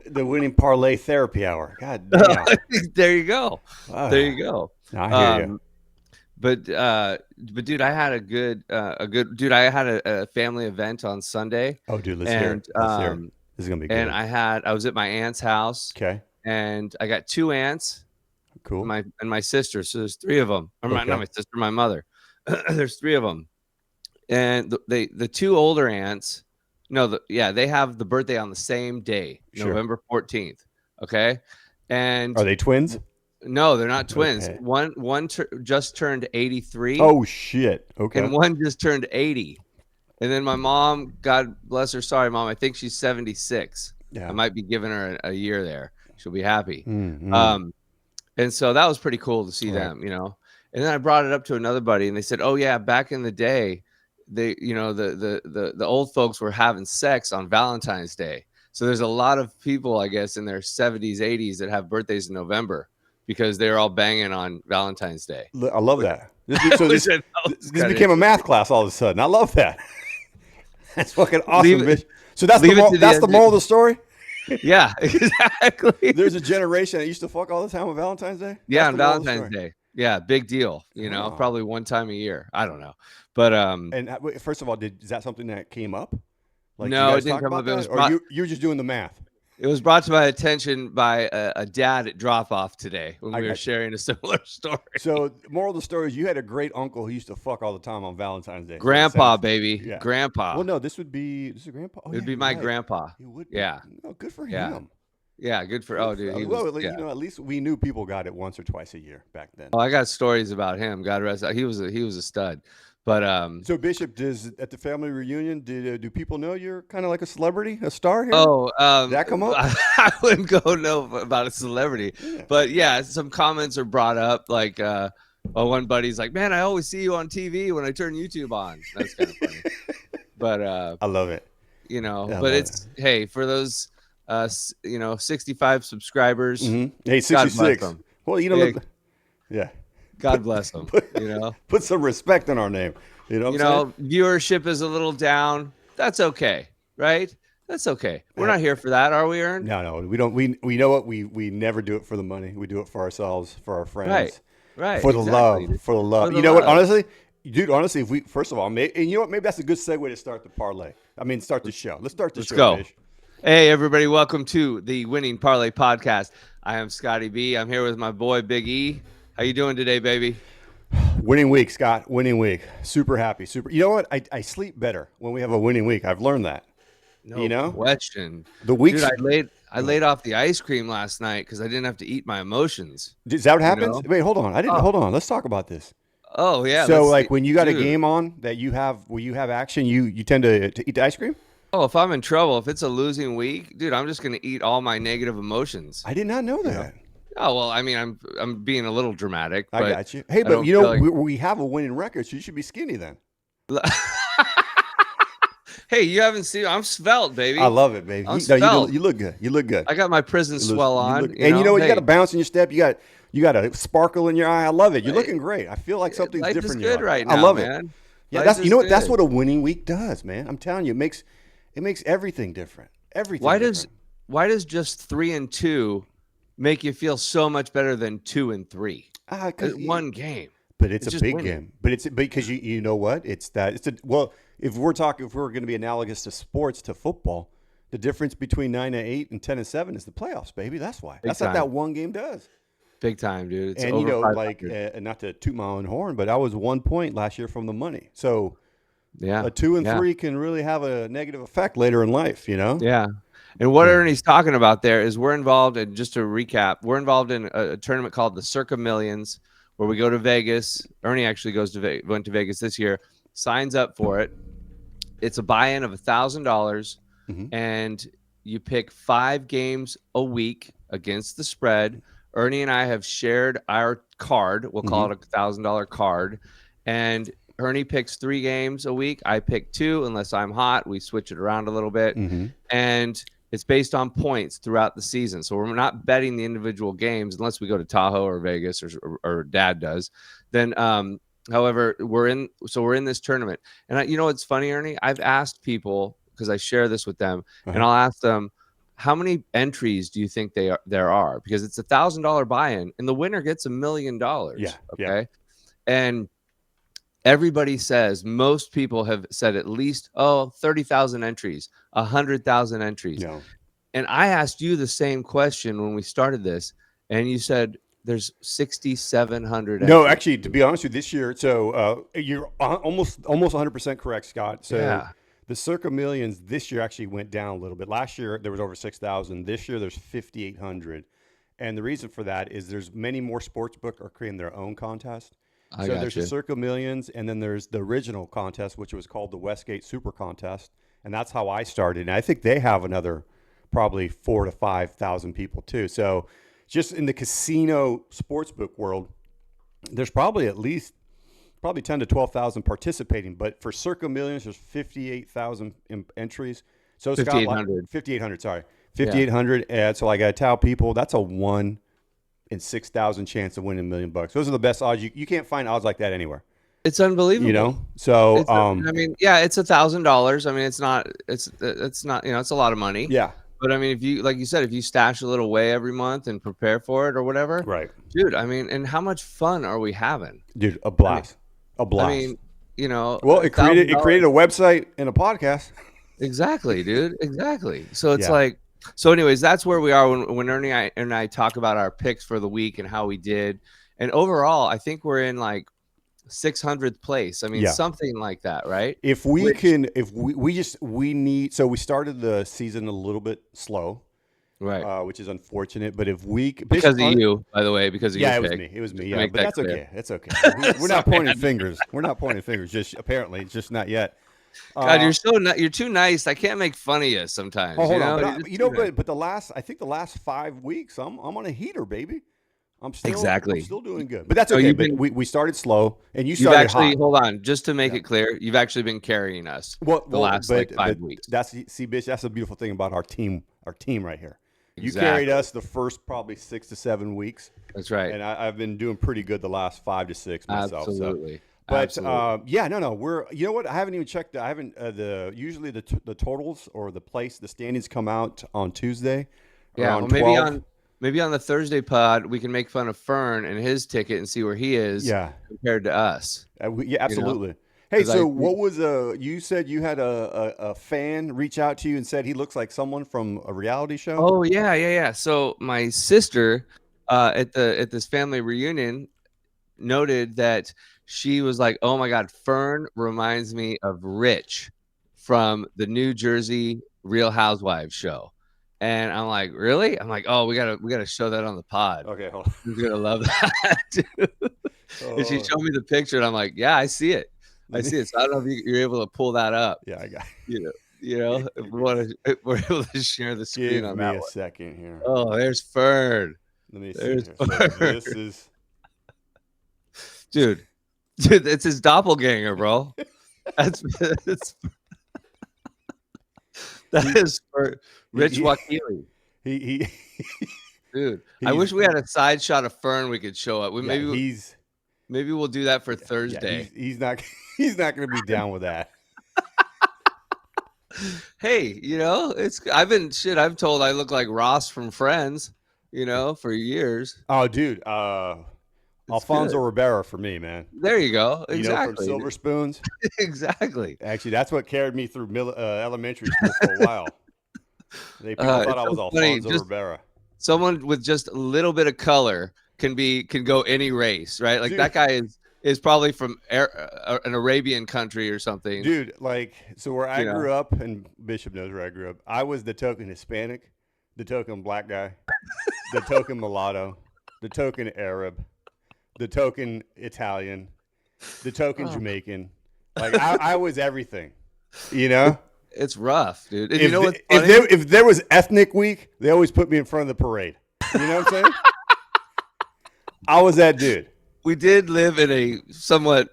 the winning parlay therapy hour. God damn. There you go. There Ah, you go. I hear you. Um, but dude, I had a good dude. I had a family event on Sunday, Oh, dude, let's hear it. and Let's hear it. This is gonna be and good. I was at my aunt's house, Okay. and I got two aunts, Cool. my sister. So there's three of them. Or not Okay. my sister, my mother. There's three of them, and the two older aunts. No, they have the birthday on the same day, Sure. November 14th. Okay, and Are they twins? no, they're not twins. Okay. One just turned 83, Oh shit. Okay. and one just turned 80. And then my mom, God bless her, sorry mom, I think she's 76. I Yeah. might be giving her a year there. She'll be happy. Mm-hmm. Um, and so that was pretty cool to see Right. them, And then I brought it up to another buddy, and they said, "Oh yeah, back in the day, the old folks were having sex on Valentine's Day. So there's a lot of people, I guess, in their 70s, 80s that have birthdays in November because they're all banging on Valentine's Day." I love that. So Which this I thought was this kinda became a math interesting. class all of a sudden. I love that. That's fucking awesome, Leave it, bitch. So that's leave it to the that's the end. moral of the story. Yeah, exactly. There's a generation that used to fuck all the time on Valentine's Day. Yeah, That's the on moral of the Valentine's story. Day. Yeah, big deal. Oh. Probably one time a year. I don't know, but And wait, first of all, is that something that came up? Like you no, it guys didn't talk come up. about that, or you're just doing the math? It was brought to my attention by a dad at drop off today when I we were got you. sharing a similar story. So, moral of the story is you had a great uncle who used to fuck all the time on Valentine's Day. Is what it Grandpa, sounds. baby, Yeah. grandpa. Well, no, this is a grandpa. Oh, It would yeah, be you're my right. grandpa. It would be. Yeah, No, good for yeah, him. yeah. Good for. Good Oh, dude, he was. well, Yeah. at least we knew people got it once or twice a year back then. Oh, I got stories about him. God rest. He was a stud. But So, Bishop, at the family reunion, do people know you're kind of like a celebrity, a star here? oh, Did that come up? I wouldn't go know about a celebrity, Yeah. but yeah, some comments are brought up. Like, one buddy's like, "Man, I always see you on TV when I turn YouTube on." That's kind of funny. But I love it. I but love it's hey for those 65 subscribers. Hey, God bless 66. them. Well, Yeah, yeah. God bless them. Put some respect on our name. You know what I'm saying? Viewership is a little down. That's okay, right? That's okay. We're not here for that, are we, Ern? No, we don't. We know what we never do it for the money. We do it for ourselves, for our friends, Right. for the Exactly. love, for the love. For the You know what? love. Honestly, dude. Honestly, if we first of all, and you know what? Maybe that's a good segue to start the parlay. Start the show. Let's start the Let's show, go. Bish. Hey, everybody. Welcome to the Winning Parlay Podcast. I am Scotty B. I'm here with my boy, Big E. How you doing today, baby? Winning week, Scott. Winning week. Super happy. Super. You know what? I sleep better when we have a winning week. I've learned that. No question. The weeks. Dude, I laid off the ice cream last night because I didn't have to eat my emotions. Is that what happens? know? Wait, hold on. I didn't. Oh. Hold on. Let's talk about this. Oh yeah. So, let's like, see. when you got a Dude. game on that where you have action, you tend to eat the ice cream. Oh, if I'm in trouble, if it's a losing week, dude, I'm just gonna eat all my negative emotions. I did not know that. Oh well, I mean, I'm being a little dramatic. I But got you. Hey, I but don't you know, feel like- we have a winning record, so you should be skinny then. Hey, you haven't seen? I'm svelte, baby. I love it, baby. I'm You svelte. look good. You look good. I got my prison swell on. And you know what? You Hey, got a bounce in your step. You got a sparkle in your eye. I love it. You're Hey, looking great. I feel like something's life different. is good right now, I love it. man. Yeah, Life that's is that's good. what a winning week does, man. I'm telling you, it makes everything different. Everything. Why different. does just 3-2 make you feel so much better than 2-3? It's one game. But it's a just big winning. game. But it's because you know what? If we're going to be analogous to sports, to football, the difference between 9-8 and 10-7 is the playoffs, baby. That's why. That's what time. that one game does. Big time, dude. It's And over you know, 500. like, not to toot my own horn, but I was 1 point last year from the money. So Yeah. a 2 and yeah. 3 can really have a negative effect later in life. You know? Yeah. And what Ernie's talking about there is we're involved in, just to recap, we're involved in a tournament called the Circa Millions, where we go to Vegas. Ernie actually went to Vegas this year, signs up for it. It's a buy-in of $1,000, and you pick 5 games a week against the spread. Ernie and I have shared our card. We'll call it a $1,000 card, and Ernie picks 3 games a week. I pick 2, unless I'm hot. We switch it around a little bit, and it's based on points throughout the season. So we're not betting the individual games unless we go to Tahoe or Vegas or Dad does. Then, however, we're in this tournament. And you know what's funny, Ernie? I've asked people, because I share this with them, and I'll ask them, how many entries do you think there are? Because it's $1,000 buy-in, and the winner gets $1 million. Yeah. Okay, and everybody says, most people have said at least 30,000 entries, 100,000 entries. No. And I asked you the same question when we started this, and you said there's 6,700 No, entries. actually, to be honest with you, this year, so you're almost 100% correct, Scott. So Yeah. the Circa Millions this year actually went down a little bit. Last year there was over 6,000. This year there's 5,800, and the reason for that is there's many more sportsbook are creating their own contest. I So got there's you. the Circa Millions, and then there's the original contest, which was called the Westgate Super Contest, and that's how I started. And I think they have another probably 4,000 to 5,000 people too. So just in the casino sportsbook world, there's probably at least probably 10 to 12,000 participating. But for Circa Millions, there's 58,000 entries. So Scott, 5,800. 5,800, sorry, 5,800. And so I got to tell people that's a 1 in 6,000 chance of winning $1 million. Those are the best odds. You can't find odds like that anywhere. It's unbelievable. You know, so It's I mean, yeah, it's $1,000. I mean, it's not, it's not, it's a lot of money. yeah, But I mean, if you, like you said, if you stash a little away every month and prepare for it or whatever, right, dude. I mean, and how much fun are we having? dude, a blast, a blast. I mean, well, it created a website and a podcast. Exactly, dude. Exactly. So it's Yeah. like, so anyways, that's where we are when Ernie and I talk about our picks for the week and how we did. And overall, I think we're in like 600th place. I mean, Yeah. something like that, right? If we we need, so we started the season a little bit slow, Right. which is unfortunate. But if we Because of you, by the way, because of yeah, your it was pick. me. It was me. Just Yeah, make but that that's clear. okay. It's okay. We're not pointing fingers. We're not pointing fingers. Just apparently, it's just not yet. God, you're too nice. I can't make fun of you sometimes. Oh, hold on. You're But just too nice. but I think the last 5 weeks, I'm on a heater, baby. I'm Exactly. still doing good. But that's So okay. you've But been- we started slow, and you You've started actually, hot. hold on, just to make it clear, you've actually been carrying us the last like 5 weeks. See, bitch, that's the beautiful thing about our team right here. You Exactly. carried us the first probably 6 to 7 weeks, That's right. and I've been doing pretty good the last 5 to 6 myself. Absolutely. So. But Absolutely. yeah, no, we're. You know what? I haven't even checked. I haven't usually the totals or the standings come out on Tuesday. Yeah, around well, 12. maybe on the Thursday pod we can make fun of Fern and his ticket and see where he is Yeah, compared to us. yeah, absolutely. Hey, 'Cause so what was you said you had a fan reach out to you and said he looks like someone from a reality show? Oh yeah. So my sister at this family reunion noted that she was like, "Oh my God, Fern reminds me of Rich from the New Jersey Real Housewives show." And I'm like, "Really?" I'm like, "Oh, we gotta show that on the pod. Okay, hold on. You're gonna love that." Too. And she showed me the picture, and I'm like, "Yeah, I see it. I see it." So I don't know if you're able to pull that up. Yeah, I got. If we're able to share the screen Give on me that a one. second here. Oh, there's Fern. Let me see. There's Here. So Fern. this is. Dude, it's his doppelganger, bro. That is for Rich Wakili. He Dude, I wish we had a side shot of Fern we could show up. Maybe we'll do that for Thursday. He's not going to be down with that. Hey, I've told I look like Ross from Friends, for years. Oh, dude, Alfonso Rivera for me, man. There you go. Exactly. From Silver Spoons. Exactly. Actually, that's what carried me through elementary school for a while. People thought I was Alfonso Rivera. Someone with just a little bit of color can go any race, right? Like, dude, that guy is probably from an Arabian country or something. Dude, so where I grew up, and Bishop knows where I grew up, I was the token Hispanic, the token black guy, the token mulatto, the token Arab, the token Italian, the token Jamaican. I was everything, It's rough, dude. And if there was ethnic week, they always put me in front of the parade. You know what I'm saying? I was that dude. We did live in a somewhat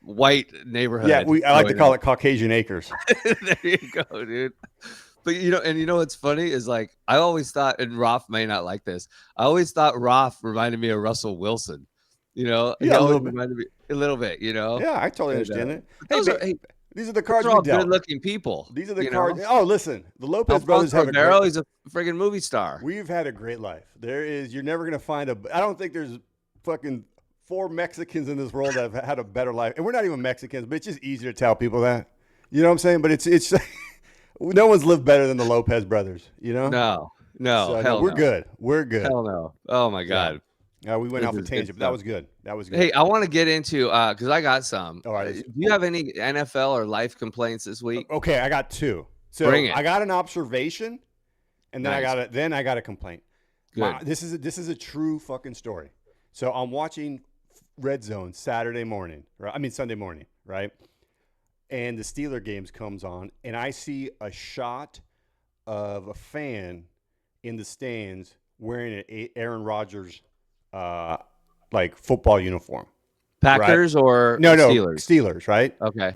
white neighborhood. Yeah, I like to call it Caucasian acres. There you go, dude. But what's funny is I always thought, and Roth may not like this, I always thought Roth reminded me of Russell Wilson. He always reminded me a little bit. Yeah, I totally understand it. These are the Those cards are we all dealt. good-looking people. These are the you cards. know? Oh, listen, the Lopez brothers Alfonso have a great. Ribeiro, he's a friggin' movie star. We've had a great life. You're never gonna find a. I don't think there's fucking 4 Mexicans in this world that have had a better life, and we're not even Mexicans, but it's just easier to tell people that. You know what I'm saying? But it's no one's lived better than the Lopez brothers. You know? No, So, hell we're no. good. We're good. Hell no. Oh my God. We went This off a is good tangent, but that stuff. was good. That was good. Hey, I want to get into because I got some. All right. Do you have any NFL or life complaints this week? Okay, I got 2. So Bring it. I got an observation, and then Nice. I got a complaint. Good. This is a true fucking story. So I'm watching Red Zone Sunday morning, right? And the Steeler games comes on, and I see a shot of a fan in the stands wearing an Aaron Rodgers like football uniform. Packers or No, Steelers? Steelers, right? Okay.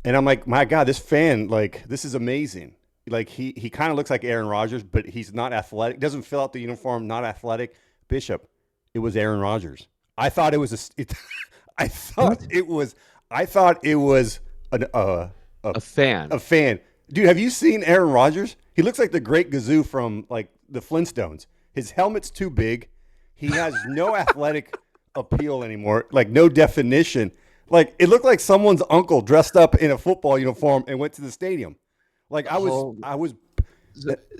And I'm like, my God, this fan, like, this is amazing. Like, he kind of looks like Aaron Rodgers, but he's not athletic. Doesn't fill out the uniform, not athletic. Bishop, it was Aaron Rodgers. I thought it was I thought it was A fan. a fan. Dude, have you seen Aaron Rodgers? He looks like the Great Gazoo from like the Flintstones. His helmet's too big. He has no athletic appeal anymore. Like no definition. Like it looked like someone's uncle dressed up in a football uniform and went to the stadium. Like I was.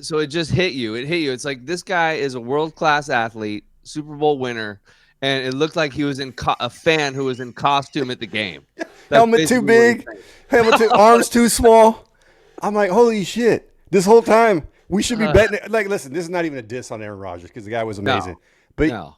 So it just hit you. It hit you. It's like this guy is a world-class athlete, Super Bowl winner, and it looked like he was in a fan who was in costume at the game. Helmet too big. Arms too small. I'm like, holy shit. This whole time we should be betting. Like, listen, this is not even a diss on Aaron Rodgers because the guy was amazing. But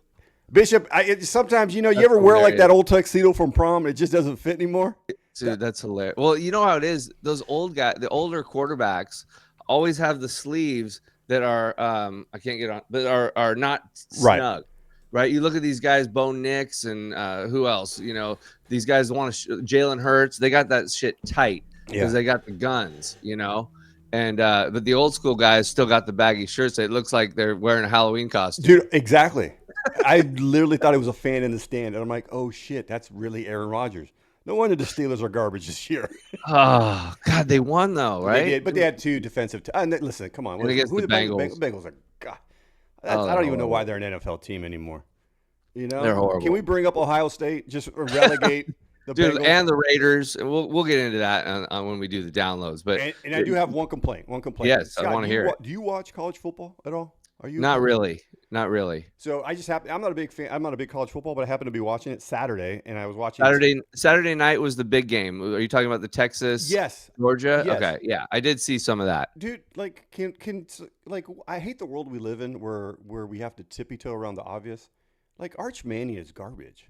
Bishop, sometimes, you ever wear like that old tuxedo from prom and it just doesn't fit anymore? Dude, that's hilarious. Well, you know how it is. Those old guys, the older quarterbacks always have the sleeves that are, I can't get on, but are not snug. Right. You look at these guys, Bo Nix and who else, these guys want to Jalen Hurts. They got that shit tight because they got the guns, and but the old school guys still got the baggy shirts. It looks like they're wearing a Halloween costume. Dude, exactly. I literally thought it was a fan in the stand. And I'm like, oh shit, that's really Aaron Rodgers. No wonder the Steelers are garbage this year. Oh, God, they won though, right? They did, but they had 2 defensive. Listen, come on. And against the Bengals. Bengals are, God. I don't even know why they're an NFL team anymore. They're horrible. Can we bring up Ohio State? Just relegate the Dude, Bengals? and the Raiders. We'll get into that on when we do the downloads. But and I do have one complaint. Yes, Scott, I want to hear it. Do you watch college football at all? Are you? Not really. So I just happen. I'm not a big fan. I'm not a big college football, but I happen to be watching it Saturday, and I was watching Saturday night was the big game. Are you talking about the Texas? Yes. Georgia. Yes. Okay, yeah, I did see some of that. Dude, like, I hate the world we live in where we have to tippy-toe around the obvious. Like, Arch Manning is garbage.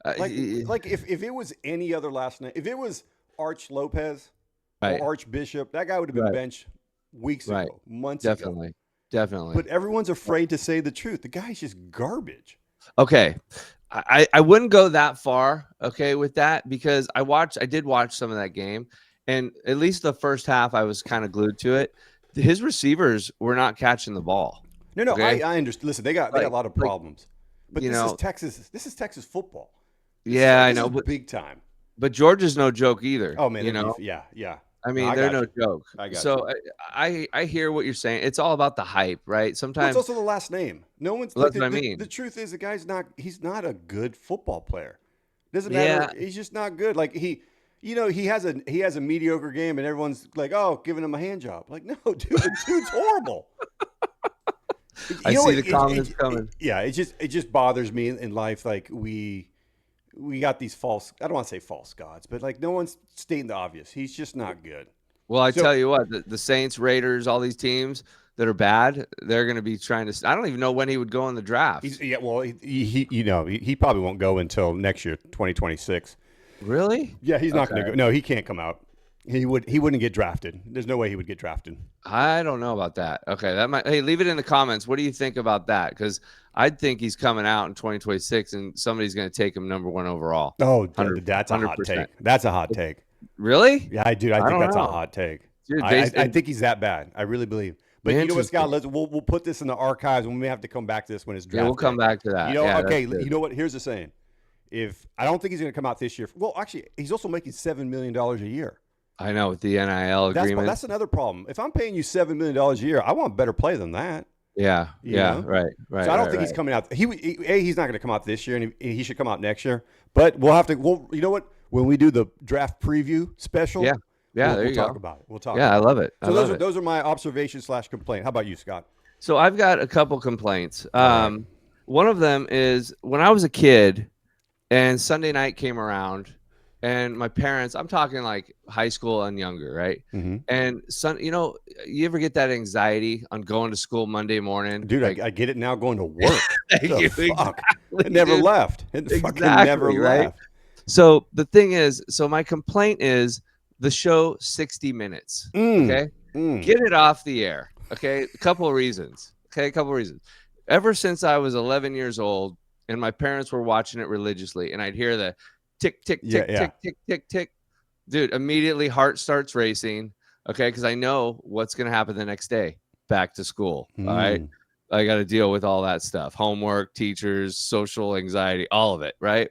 Like if it was any other last name, if it was Arch Lopez or Archbishop, that guy would have been benched weeks ago, months ago. Definitely. But everyone's afraid to say the truth. The guy's just garbage. Okay. I wouldn't go that far, okay, with that because I did watch some of that game, and at least the first half I was kind of glued to it. His receivers were not catching the ball. No, okay? I understand. Listen, they got a lot of problems. But this is Texas football. I know, but big time. But Georgia's no joke either. Oh man, yeah. I mean, they're no joke. I hear what you're saying. It's all about the hype, right? Sometimes it's also the last name. No one's. That's what I mean. The truth is, the guy's not. He's not a good football player. Doesn't matter. He's just not good. Like he has a mediocre game, and everyone's like, oh, giving him a hand job. Like, no, dude, the dude's horrible. I see the comments coming. It just bothers me in life. Like we got these false. I don't want to say false gods, but like no one's stating the obvious. He's just not good. Well, I tell you what, the Saints, Raiders, all these teams that are bad, they're going to be trying to. I don't even know when he would go in the draft. He probably won't go until next year, 2026. Really? Yeah, he's not going to go. No, he can't come out. He wouldn't get drafted. There's no way he would get drafted. I don't know about that. Okay, hey, leave it in the comments. What do you think about that? Because I think he's coming out in 2026, and somebody's going to take him number 1 overall. Oh, that's a hot take. That's a hot take. Really? Yeah, I do. I think that's a hot take. Dude, I think he's that bad. I really believe. But you know what, Scott? We'll put this in the archives, and we may have to come back to this when it's drafted. Yeah, we'll come back to that. You know what? Here's the saying: if I don't think he's going to come out this year. Well, actually, he's also making $7 million a year. I know, with the NIL agreement. That's another problem. If I'm paying you $7 million a year, I want better play than that. Yeah, You know? right. So I don't think he's coming out. He's not going to come out this year, and he should come out next year. But we'll have to. You know what? When we do the draft preview special, we'll talk about it. We'll talk. Yeah, I love it. So those are my observations / complaint. How about you, Scott? So I've got a couple complaints. One of them is when I was a kid, and Sunday night came around, and my parents, I'm talking like high school and younger, right? Mm-hmm. And you ever get that anxiety on going to school Monday morning? Dude, like, I get it now going to work. Fuck? It never left. It fucking never left. So the thing is, my complaint is the show 60 Minutes. Okay? Get it off the air. Okay? A couple of reasons. Ever since I was 11 years old and my parents were watching it religiously, and I'd hear the tick, tick, tick, tick, tick, tick, tick. Dude, immediately heart starts racing. Okay, because I know what's going to happen the next day. Back to school. All right. I got to deal with all that stuff. Homework, teachers, social anxiety, all of it. Right.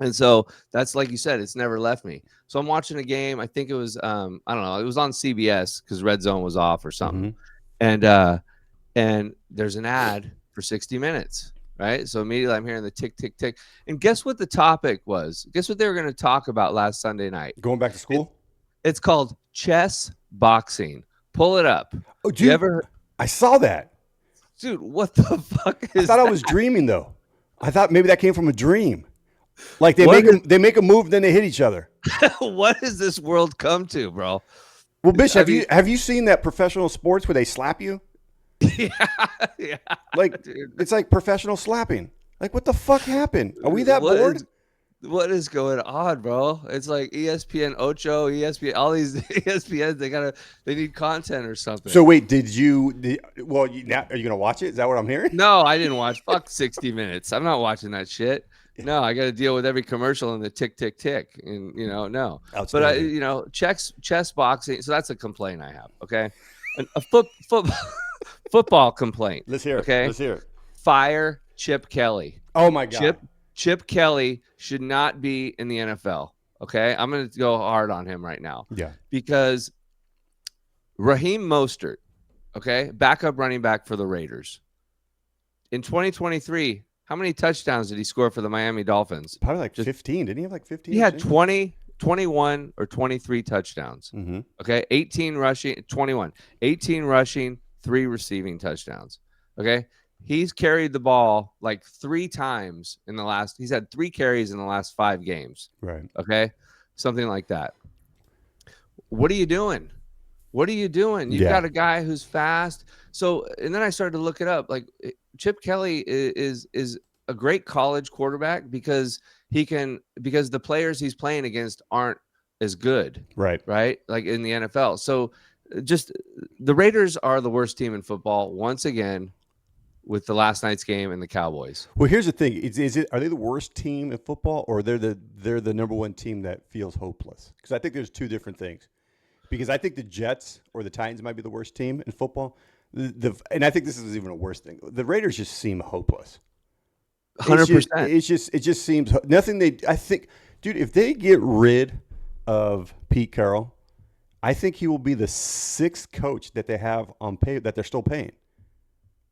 And so that's, like you said, it's never left me. So I'm watching a game. I think it was, I don't know. It was on CBS because Red Zone was off or something. And there's an ad for 60 Minutes. Right. So immediately I'm hearing the tick, tick, tick. And guess what the topic was? Guess what they were going to talk about last Sunday night? Going back to school? It's called chess boxing. Pull it up. Oh, dude. I saw that. Dude, what the fuck is I thought that? I was dreaming, though. I thought maybe that came from a dream. Like they make a move, then they hit each other. What has this world come to, bro? Well, Bish, have you seen that professional sports where they slap you? Yeah. Like, dude. It's like professional slapping. Like, what the fuck happened? Are we that bored? What is going on, bro? It's like ESPN Ocho, ESPN, all these ESPNs. They need content or something. So wait, are you gonna watch it? Is that what I'm hearing? No, I didn't watch. Fuck 60 Minutes. I'm not watching that shit. No, I got to deal with every commercial and the tick, tick, tick, and no. But chess boxing. So that's a complaint I have. Okay, a football complaint. Let's hear it. Okay, let's hear it. Fire Chip Kelly. Oh my God. Chip Kelly should not be in the NFL. Okay, I'm going to go hard on him right now. Yeah, because Raheem Mostert, okay, backup running back for the Raiders, in 2023. How many touchdowns did he score for the Miami Dolphins? Probably like 15. Didn't he have like 15? He had 20, 21, or 23 touchdowns. Mm-hmm. Okay, 18 rushing, 21, 18 rushing, 3 receiving touchdowns. Okay, he's carried the ball like 3 times in the last. He's had 3 carries in the last 5 games. Right. Okay, something like that. What are you doing? You've got a guy who's fast. So, and then I started to look it up. Like, Chip Kelly is a great college quarterback because the players he's playing against aren't as good. Right. Like in the NFL. So just the Raiders are the worst team in football once again with the last night's game and the Cowboys. Well, here's the thing. Are they the worst team in football, or they're the number one team that feels hopeless? Because I think there's 2 different things. Because I think the Jets or the Titans might be the worst team in football. And I think this is even a worse thing. The Raiders just seem hopeless. 100%. It just seems nothing. I think, dude, if they get rid of Pete Carroll, I think he will be the 6th coach that they have on pay that they're still paying.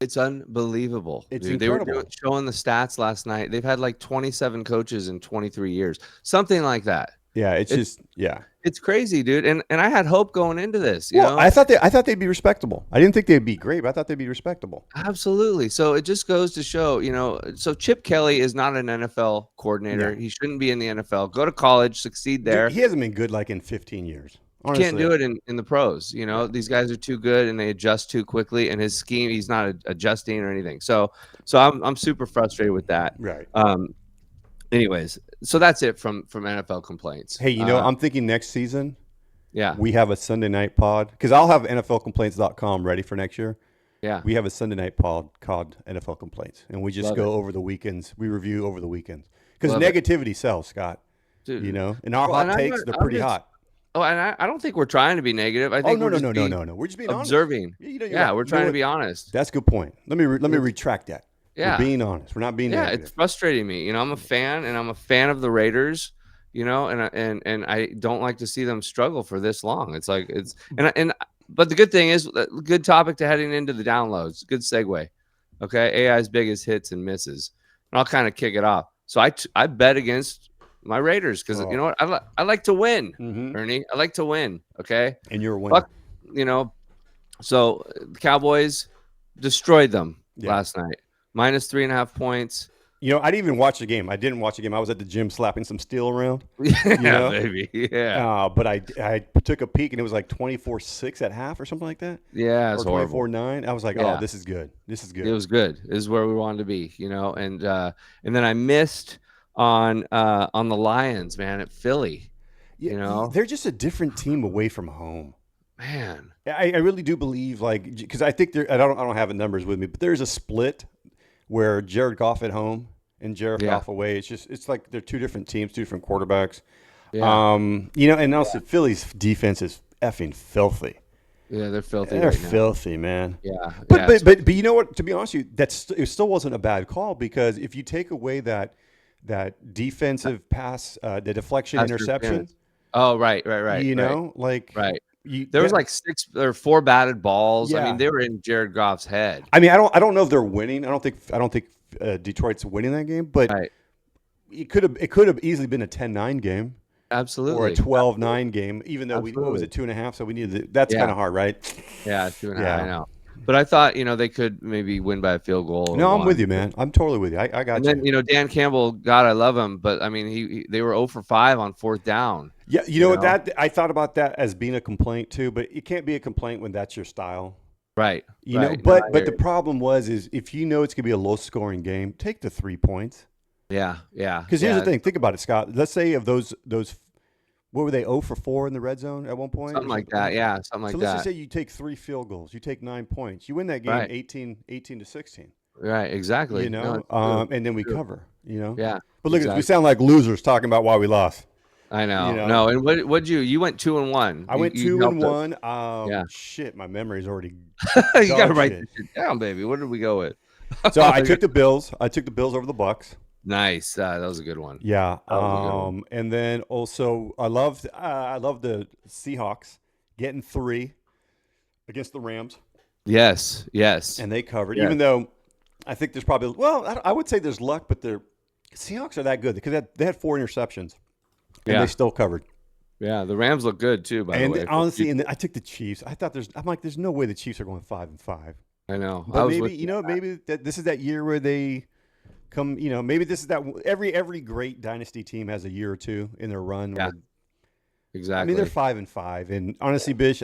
It's unbelievable. It's incredible. They were showing the stats last night. They've had like 27 coaches in 23 years, something like that. Yeah, it's crazy, dude. And I had hope going into this. You know? I thought they'd be respectable. I didn't think they'd be great, but I thought they'd be respectable. Absolutely. So it just goes to show, so Chip Kelly is not an NFL coordinator. Yeah. He shouldn't be in the NFL. Go to college, succeed there. Dude, he hasn't been good like in 15 years. Honestly. Can't do it in the pros. These guys are too good and they adjust too quickly. And his scheme, he's not adjusting or anything. So I'm super frustrated with that. Right. Anyways, so that's it from NFL complaints. Hey, I'm thinking next season, we have a Sunday night pod because I'll have NFLcomplaints.com ready for next year. Yeah, we have a Sunday night pod called NFL Complaints, and we just go over the weekends. We review over the weekends because negativity sells, Scott. Dude, and our hot takes, they're pretty hot. Oh, and I don't think we're trying to be negative. I think no. We're just being observing. honest. We're trying to be honest. That's a good point. Let me retract that. We're Yeah. being honest. We're not being Yeah, it's negative. frustrating me. You know, I'm a fan, and I'm a fan of the Raiders. You know, and I don't like to see them struggle for this long. It's like it's and but the good thing is, good topic to heading into the downloads. Good segue. Okay, AI's biggest hits and misses, and I'll kind of kick it off. So I bet against my Raiders because you Oh. know what, I like to win, Mm-hmm. Ernie. I like to win. Okay, And you're a winner. fuck, you know. So the Cowboys destroyed them Yeah. last night. Minus 3.5 points. I didn't even watch the game. I didn't watch the game. I was at the gym slapping some steel around. Yeah, baby. Yeah. But I took a peek and it was like 24-6 at half or something like that, Yeah, or it's horrible. 24-9. I was like, oh, Yeah. this is good. This is It good. was good. This is where we wanted to be, you know. And then I missed on the Lions, man, at Philly. Yeah, You know, they're just a different team away from home. man. I really do believe, like, because I think I don't have the numbers with me, but there's a split where Jared Goff at home and Jared Yeah. Goff away. It's like they're two different teams, two different quarterbacks. Yeah. And also Philly's defense is effing filthy. Yeah, they're filthy They're right now. filthy, man. Yeah. But you know what? To be honest with you, it still wasn't a bad call, because if you take away that defensive pass, the deflection Pass interception, interference. Oh, right. Right. There was like 6 or 4 batted balls. I Yeah. mean, they were in Jared Goff's head. I mean, I don't know if they're winning. I don't think Detroit's winning that game, but Right. it could have easily been a 10-9 game Absolutely. or a 12-9 game, even though what was it, 2.5? So we needed that's Yeah. kind of hard, right? Yeah, 2.5. Yeah. I know. But I thought, they could maybe win by a field goal. Or No, I'm one. with you, man. I'm totally with you. I got And you. then, Dan Campbell, God, I love him, but I mean, they were 0 for 5 on 4th down. Yeah, you know what? That I thought about that as being a complaint too, but it can't be a complaint when that's your style. Right. You know, right. but No, the problem is if you know it's gonna be a low scoring game, take the 3 points. Yeah. Because here's the thing. Think about it, Scott. Let's say of those, what were they, 0 for 4 in the red zone at one point? Something like that. Yeah, something like So that. let's just say you take 3 field goals, you take 9 points, you win that game Right. 18-16. Right. Exactly. You know, No, and then we cover. You know. yeah. But look, exactly. we sound like losers talking about why we lost. I know. you know. No, and what'd you went 2-1. I went You 2-1. Yeah. Shit, my memory's already. You got to dog write shit. this shit down, baby. What did we go with? So I took the Bills. I took the Bills over the Bucks. Nice. That was a good one. Yeah. That was a good one. And then also I loved the Seahawks getting 3 against the Rams, Yes. Yes. and they covered. Yes. Even though I think there's probably I would say there's luck, but the Seahawks are that good because they had 4 interceptions, and Yeah. they still covered. Yeah. The Rams look good too, by the way. Honestly, and I took the Chiefs. I'm like, there's no way the Chiefs are going 5-5. I know. But I was maybe with maybe this is that year where they come. Maybe this is that every great dynasty team has a year or two in their run. Yeah. where- exactly. I mean, they're 5-5, and honestly, Bish,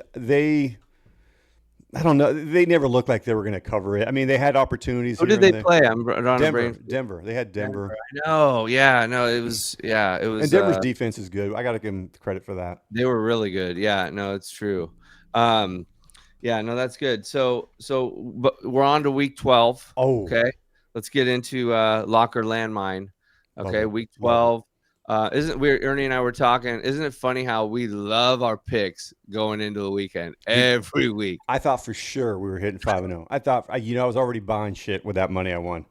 I don't know. They never looked like they were going to cover it. I mean, they had opportunities. Who here did they and there. play? I'm on a Denver. brain. Denver. They had Denver. No, yeah, no, it was. And Denver's defense is good. I got to give them credit for that. They were really good. Yeah, no, it's true. Yeah, no, that's good. So but we're on to week 12. Oh, Okay, let's get into locker landmine. Okay, it. week Love 12. Ernie and I were talking? Isn't it funny how we love our picks going into the weekend every week? I thought for sure we were hitting 5-0. I thought, I was already buying shit with that money I won.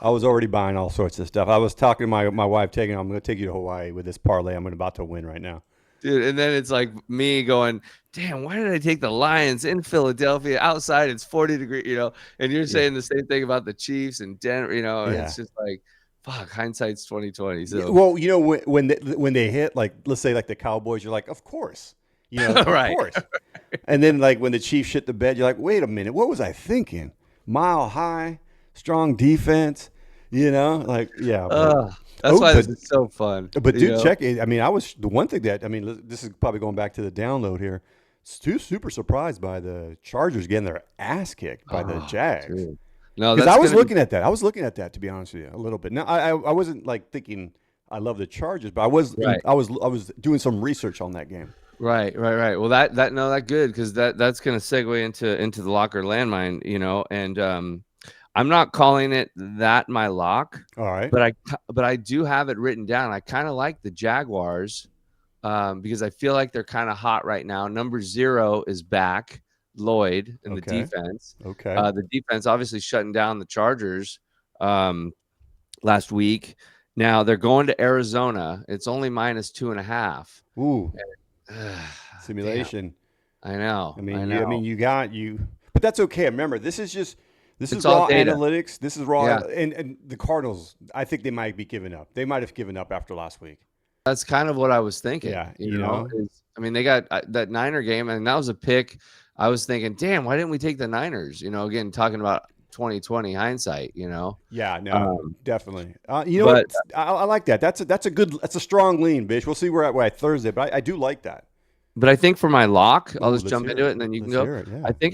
I was already buying all sorts of stuff. I was talking to my wife, I'm going to take you to Hawaii with this parlay I'm about to win right now. Dude, and then it's like me going, damn, why did I take the Lions in Philadelphia? Outside it's 40 degrees, and you're saying the same thing about the Chiefs and Denver, and it's just like, fuck, hindsight's 2020. So well, when they hit, like, let's say like the Cowboys, you're like, of course, of Right. course. And then like when the Chiefs shit the bed, you're like, wait a minute, what was I thinking? Mile high, strong defense, like, yeah. That's why this is so fun. But dude, check it. I mean, the one thing this is probably going back to the download here. Super surprised by the Chargers getting their ass kicked by the Jags. Dude. No, Because I was looking at that. I was looking at that, to be honest with you, a little bit. Now, I wasn't like thinking I love the Chargers, but I was doing some research on that game. Right. Well, that good, because that's going to segue into the locker landmine, and I'm not calling it that my lock. All right. But I do have it written down. I kind of like the Jaguars because I feel like they're kind of hot right now. Number 0 is back, Lloyd, in the defense. Okay. The defense obviously shutting down the Chargers last week. Now they're going to Arizona. It's only -2.5. Ooh, Damn, simulation. I know. I mean, I you, I know. mean, you got you, but that's okay. Remember, this is It's all raw data. analytics. This is raw, Yeah. and the Cardinals. I think they might be giving up. They might have given up after last week. That's kind of what I was thinking. Yeah, You know, I mean, they got that Niner game, and that was a pick. I was thinking, damn, why didn't we take the Niners? You know, again, talking about 2020 hindsight. You know, Yeah, no, definitely. You know but what? I like that. That's a strong lean, bitch. We'll see where at Thursday, but I do like that. I think for my lock, I'll Ooh, just let's jump hear into it. it, and then you can Let's go. hear it. Yeah. I think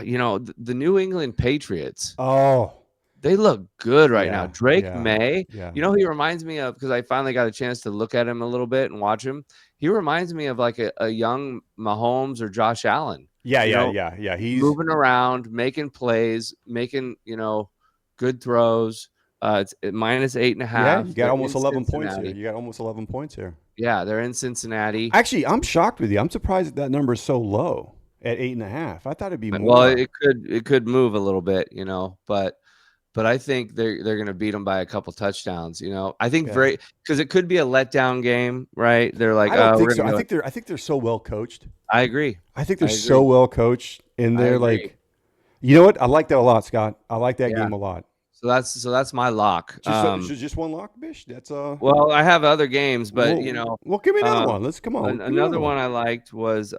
you know, the New England Patriots. Oh, They look good right now. yeah, Drake yeah, May, yeah. you know, he reminds me of, because I finally got a chance to look at him a little bit and watch him. He reminds me of like a young Mahomes or Josh Allen. Yeah, You yeah, know, yeah, yeah. He's moving around, making plays, making, you know, good throws. It's at yeah. -8.5. You got They're almost in 11 points here. Cincinnati. You got almost 11 points here. Yeah, they're in Cincinnati. Actually, I'm shocked with you. I'm surprised that number is so low at 8.5. I thought it'd be Well, more. it could move a little bit, you know, but I think they're going to beat them by a couple touchdowns. You know, I think Yeah. because it could be a letdown game, right? They're like, I don't oh, think we're so. going to go. I think they're so well coached. I agree. I think I they're so agree. well coached, and I they're agree. like, you know what? I like that a lot, Scott. I like that Yeah. game a lot. So that's my lock. Just one lock, bish. That's Well, I have other games, but you know, well, give me another um, one. Let's come on. Give me another another one one. I liked was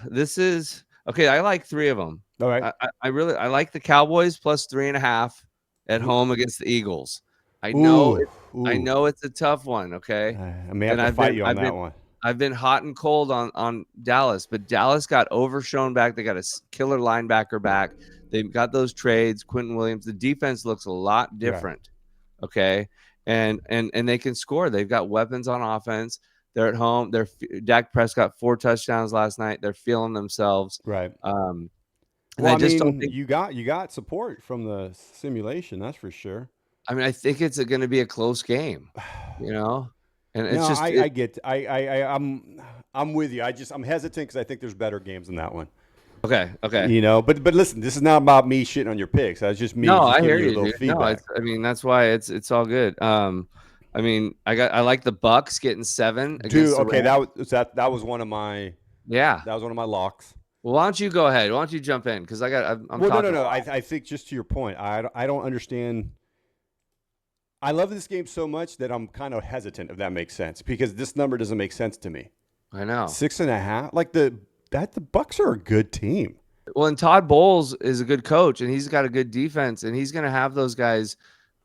this is okay. I like three of them. All right. I really like the Cowboys +3.5 at home against the Eagles. Ooh, I ooh. know it's a tough one. Okay, I may have and to fight you on that one. I've been hot and cold on Dallas, but Dallas got overshown back. They got a killer linebacker back. They've got those trades. Quentin Williams. The defense looks a lot different. Yeah. Okay, and they can score. They've got weapons on offense. They're at home. Dak Prescott 4 touchdowns last night. They're feeling themselves. Right. And Well, I just don't think you got support from the simulation. That's for sure. I mean, I think it's going to be a close game, you know, and it's No, just I get. I'm with you. I'm hesitant because I think there's better games than that one. okay. You know, but listen, this is not about me shitting on your picks. That's just me No, just I hear giving you a you, little dude. No, feedback. I mean that's why it's all good. I mean, I like the Bucks getting 7 against Dude, the okay, Rams. that was one of my Yeah. that was one of my locks. Well, why don't you go ahead? Why don't you jump in? Because I'm Well, talking. no. I think just to your point, I don't understand. I love this game so much that I'm kind of hesitant, if that makes sense, because this number doesn't make sense to me. I know. 6.5, like the Bucks are a good team. Well, and Todd Bowles is a good coach, and he's got a good defense, and he's going to have those guys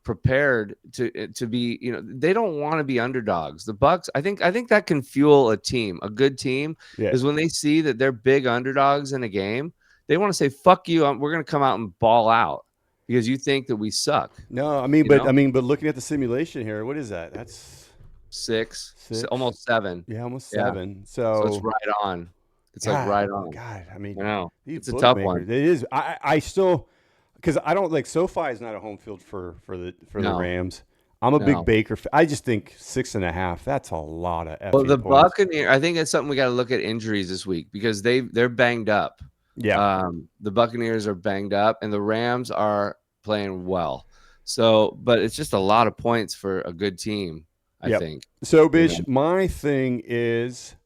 prepared to be. You know, they don't want to be underdogs. The Bucks, I think that can fuel a team. A good team is when they see that they're big underdogs in a game. They want to say, "Fuck you! We're going to come out and ball out." Because you think that we suck. No, I mean, but looking at the simulation here, what is that? That's 6, almost 7. Yeah, almost 7. So it's right on. It's like right on. God, I mean, I know. It's a tough one. It is. I still, because I don't like SoFi is not a home field for the Rams. I'm a big Baker. I just think 6.5. That's a lot of. Well, the points. Buccaneers. I think it's something we got to look at injuries this week because they're banged up. Yeah. The Buccaneers are banged up, and the Rams are playing well. So, but it's just a lot of points for a good team, I think. So, Bish, my thing is,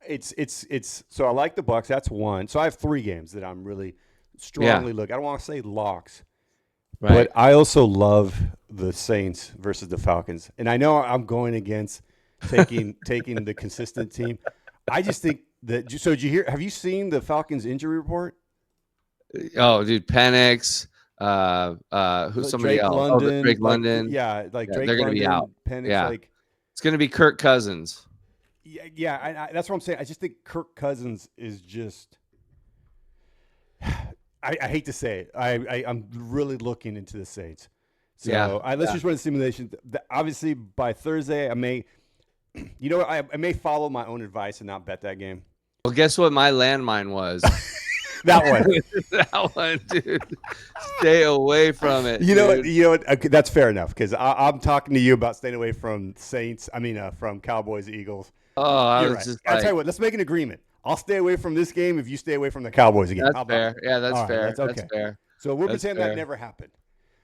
it's. So I like the Bucks. That's one. So I have 3 games that I'm really strongly looking. I don't want to say locks, but I also love the Saints versus the Falcons, and I know I'm going against taking the consistent team. I just think that. So did you hear? Have you seen the Falcons injury report? Oh, dude, Penix, somebody Drake else. London, Drake London. Drake they're London, going to be out. Penix, it's going to be Kirk Cousins. Yeah, that's what I'm saying. I just think Kirk Cousins is just. I hate to say it. I'm really looking into the Saints. So let's just run a simulation. Obviously, by Thursday, I may. You know what? I may follow my own advice and not bet that game. Well, guess what my landmine was? That one. That one, dude. Stay away from it. You know what? Okay, that's fair enough because I'm talking to you about staying away from Saints. I mean, from Cowboys, Eagles. Oh, You're right. I'll tell you what. Let's make an agreement. I'll stay away from this game if you stay away from the Cowboys again. That's fair. Yeah, that's fair. That's okay. That's fair. So we'll That's pretend fair. that never happened.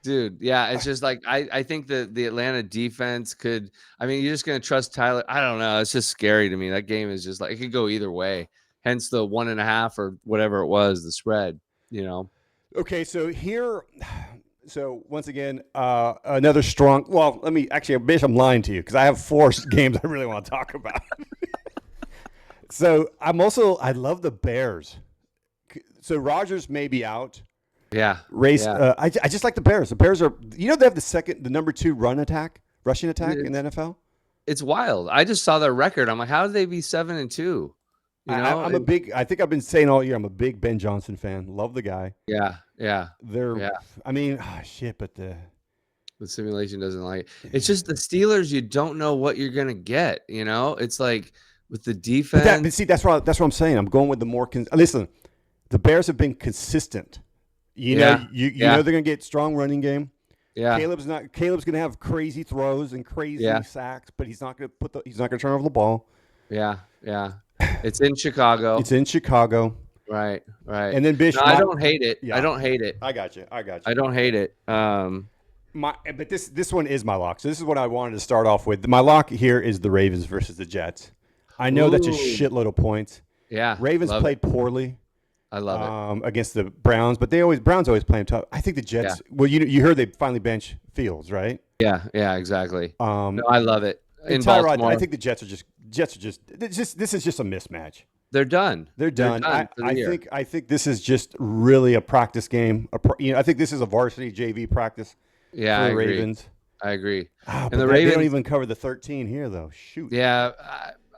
Dude, yeah, it's just like I think the Atlanta defense could. I mean, you're just gonna trust Tyler. I don't know. It's just scary to me. That game is just like it could go either way. Hence the 1.5 or whatever it was, the spread. You know. Okay, so here, so once again, another strong. Well, let me actually, Bish, I'm lying to you because I have 4 games I really want to talk about. So I love the Bears. So Rodgers may be out. Yeah. Race. Yeah. I just like the Bears. The Bears are, they have the number 2 rushing attack in the NFL. It's wild. I just saw their record. I'm like, how did they be 7-2? You know, I think I've been saying all year, I'm a big Ben Johnson fan. Love the guy. Yeah. I mean, shit, but the simulation doesn't like it. It's just the Steelers. You don't know what you're gonna get. You know, it's like with the defense. But see, that's what I'm saying. I'm going with the more. Listen, the Bears have been consistent. You know they're gonna get strong running game. Yeah, Caleb's gonna have crazy throws and crazy sacks, but he's not gonna turn over the ball. Yeah. It's in Chicago. Right. And then Bish, I don't hate it. Yeah. I don't hate it. I got you. I don't hate it. But this one is my lock. So this is what I wanted to start off with. My lock here is the Ravens versus the Jets. I know that's a shitload of points. Yeah. Ravens played poorly. I love it against the Browns, but Browns always play them tough. I think the Jets. Yeah. Well, you heard they finally bench Fields, right? Yeah, exactly. No, I love it. In Tyrod, Baltimore, I think the Jets are just. This is just a mismatch. They're done. I think this is just really a practice game. I think this is a varsity JV practice. Yeah, for the Ravens. I agree. And the Ravens, they don't even cover the 13 here, though. Shoot. Yeah,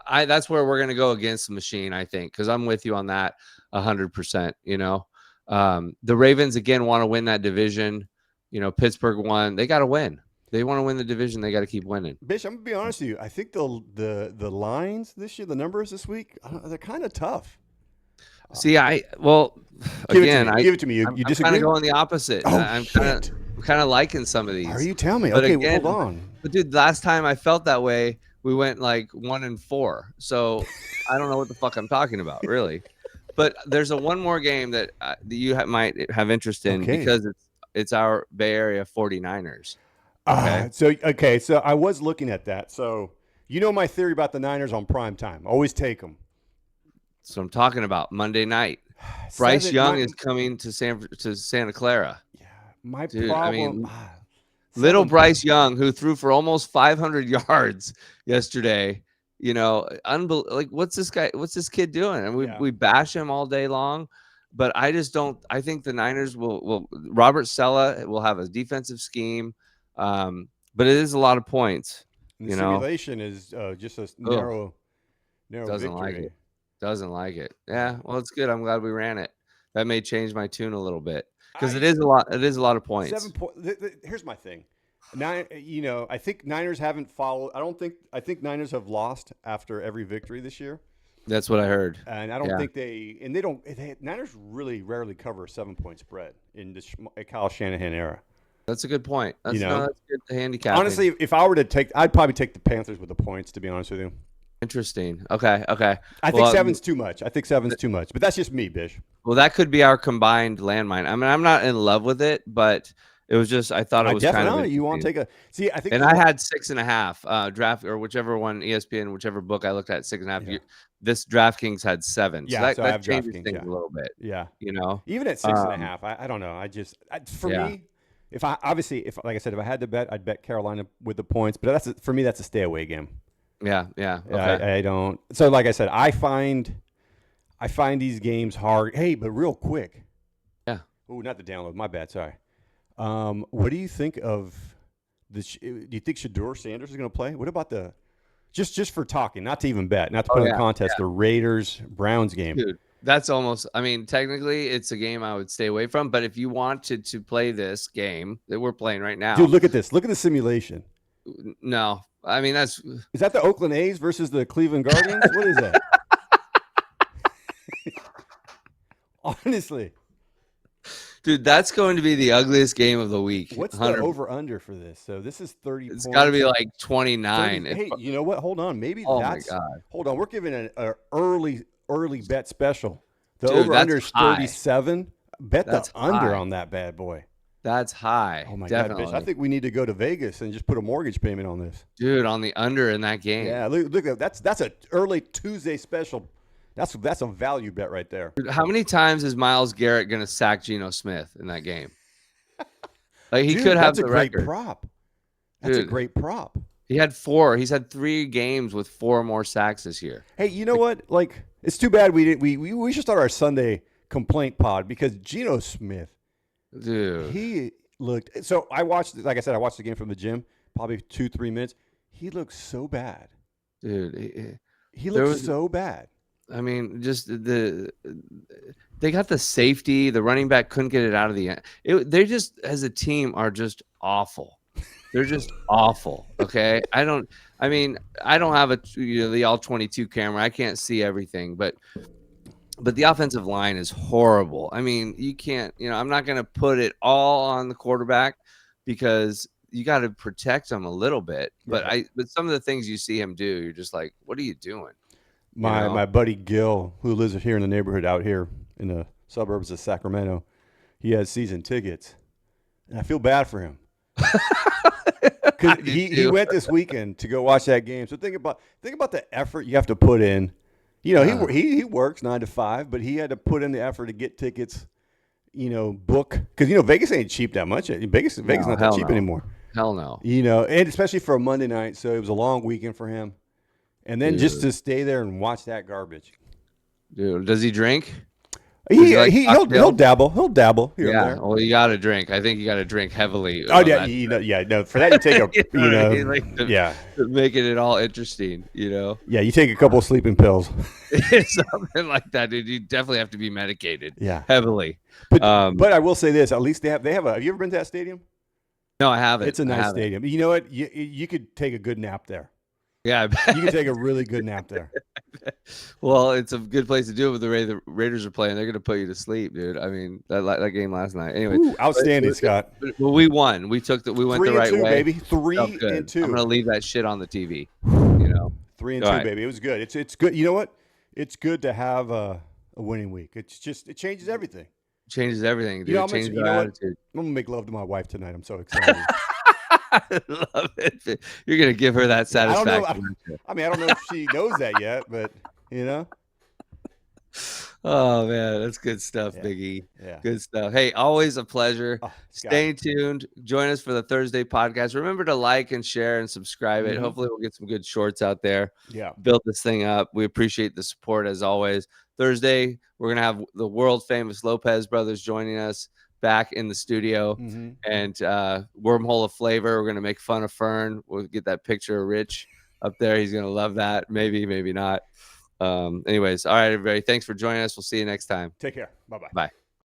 that's where we're gonna go against the machine. I think because I'm with you on that 100%. You know, the Ravens again want to win that division. You know, Pittsburgh won. They got to win. They want to win the division. They got to keep winning. Bish, I'm gonna be honest with you. I think the lines this year, the numbers this week, they're kind of tough. See, give it to me. You disagree? I'm kind of going the opposite. I'm kind of liking some of these. Are you telling me? But okay, again, hold on. But dude, last time I felt that way, we went like 1-4. So I don't know what the fuck I'm talking about, really. But there's one more game that you might have interest in because it's our Bay Area 49ers. Okay. So I was looking at that. So you know my theory about the Niners on prime time. Always take them. So I'm talking about Monday night. Bryce Young is coming to Santa Clara. Yeah, my problem. Little Bryce Young, who threw for almost 500 yards yesterday. You know, like what's this kid doing? And we bash him all day long, but I just don't. I think the Niners will. Robert Saleh will have a defensive scheme. But it is a lot of points. The simulation is just a narrow victory. Doesn't like it. Yeah, well, it's good. I'm glad we ran it. That may change my tune a little bit because it is a lot. It is a lot of points. 7 points. Here's my thing. I think Niners haven't followed. I think Niners have lost after every victory this year. That's what I heard. And I don't think Niners really rarely cover a 7-point spread in the Kyle Shanahan era. That's a good point. That's good handicap. Honestly, if I were to I'd probably take the Panthers with the points, to be honest with you. Interesting. Okay. I think 7's too much. But that's just me, Bish. Well, that could be our combined landmine. I mean, I'm not in love with it, but it was just I thought it was kind of. You want to take a I think. And I had 6.5 draft or whichever one ESPN, whichever book I looked at 6.5. Yeah. This DraftKings had 7. So that changes things a little bit. Yeah. You know, even at 6.5, I don't know. For me. If I like I said, if I had to bet, I'd bet Carolina with the points. But for me, that's a stay away game. Yeah. Okay. I don't. So, like I said, I find these games hard. Hey, but real quick. Yeah. Oh, not the download. My bad. Sorry. What do you think of this? Do you think Shedeur Sanders is going to play? What about the just for talking, not to even bet, not to put in the contest, the Raiders-Browns game? Dude. That's almost, I mean, technically it's a game I would stay away from, but if you wanted to play this game that we're playing right now. Dude, look at this. Look at the simulation. No. I mean, is that the Oakland A's versus the Cleveland Guardians? What is that? Honestly. Dude, that's going to be the ugliest game of the week. What's the over-under for this? So this is 30 It's got to be like 29. Hey, you know what? Hold on. Maybe that's. My God. Hold on. We're giving an early bet special. The over-under is 37. Bet That's the under high. on that bad boy. That's high. Oh my Definitely. God, bitch! I think we need to go to Vegas and just put a mortgage payment on this. Dude, on the under in that game. Yeah, look at that's an early Tuesday special. That's a value bet right there. Dude, how many times is Myles Garrett going to sack Geno Smith in that game? Like he Dude, could have that's a the great record. prop. That's a Dude. great prop. He had 4. He's had 3 games with 4 more sacks this year. Hey, you know what? Like, it's too bad we should start our Sunday complaint pod because Geno Smith, Dude. he looked. So I watched, like I said, I watched the game from the gym, probably 2-3 minutes. He looked so bad. Dude. He looked so bad. I mean, just they got the safety. The running back couldn't get it out of the end. They just, as a team, are just awful. They're just awful. Okay, I don't have the all 22 camera. I can't see everything, but the offensive line is horrible. I mean, you can't. I'm not going to put it all on the quarterback because you got to protect him a little bit. But but some of the things you see him do, you're just like, what are you doing? My buddy Gil, who lives here in the neighborhood out here in the suburbs of Sacramento, he has season tickets, and I feel bad for him. Because he went this weekend to go watch that game. So think about the effort you have to put in. He works 9 to 5, but he had to put in the effort to get tickets. Book because Vegas ain't cheap that much. Vegas not that cheap anymore. Hell no. And especially for a Monday night, so it was a long weekend for him. And then just to stay there and watch that garbage. Dude, does he drink? He'll dabble. He'll dabble here and there. Well, you got to drink. I think you got to drink heavily. Oh yeah, no. For that, you take a making it all interesting. Yeah, you take a couple of sleeping pills. Something like that, dude. You definitely have to be medicated. Yeah, heavily. But I will say this: at least they have have you ever been to that stadium? No, I haven't. It's a nice stadium. You know what? You could take a good nap there. Yeah, you can take a really good nap there. Well, it's a good place to do it with the way the Raiders are playing. They're going to put you to sleep, dude. I mean, that game last night. Anyway, outstanding, Scott. Well, we won. We went the right way, baby. 3-2. I'm going to leave that shit on the TV. 3-2, baby. It was good. It's good. You know what? It's good to have a winning week. It changes everything. Changes everything, dude. Changes our attitude. I'm gonna make love to my wife tonight. I'm so excited. I love it. You're gonna give her that satisfaction. I don't know if she knows that yet, but Oh man, that's good stuff, Biggie. Yeah. Good stuff. Hey, always a pleasure. Stay tuned. Join us for the Thursday podcast. Remember to like and share and subscribe it. Hopefully we'll get some good shorts out there. Yeah. Build this thing up. We appreciate the support as always. Thursday, we're gonna have the world famous Lopez brothers joining us back in the studio, and Wormhole of Flavor. We're gonna make fun of Fern. We'll get that picture of Rich up there. He's gonna love that. Maybe not. Anyways, all right, everybody. Thanks for joining us. We'll see you next time. Take care. Bye-bye. Bye.